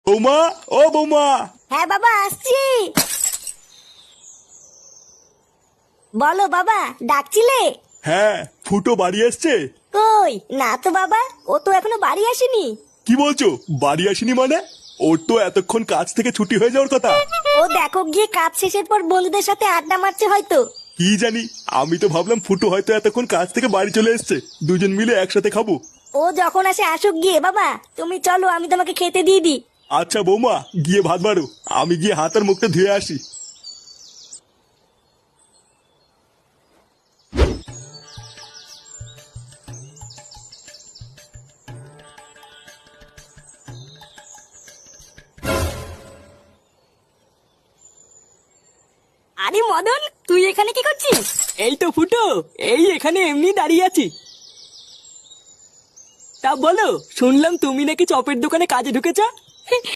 বৌমা, ও বৌমা। হ্যাঁ বাবা, আসছি। বলো বাবা, ডাকছিলে? হ্যাঁ, ফুটো বাড়ি আসছে? কই না তো বাবা, ও তো এখনো বাড়ি আসেনি। কি বলছো, বাড়ি আসেনি মানে? ওর তো এতক্ষণ কাজ থেকে ছুটি হয়ে যাওয়ার কথা। ও দেখো গিয়ে কাজ শেষের পর বন্ধুদের সাথে আড্ডা মারছে হয়তো। কি জানি, আমি তো ভাবলাম ফুটো হয়তো এতক্ষণ কাজ থেকে বাড়ি চলে এসেছে, দুজন মিলে একসাথে খাবো। ও যখন আসে আসুক গিয়ে, বাবা তুমি চলো, আমি তোমাকে খেতে দিয়ে দিই। আচ্ছা বৌমা, গিয়ে ভাত বাড়ো, আমি গিয়ে হাত আর মুখটা ধুয়ে আসি। আরে মদন, তুই এখানে কি করছিস? এই তো ফুটো, এই এখানে এমনি দাঁড়িয়ে আছি। তা বলো, শুনলাম তুমি নাকি চপের দোকানে কাজে ঢুকেছ।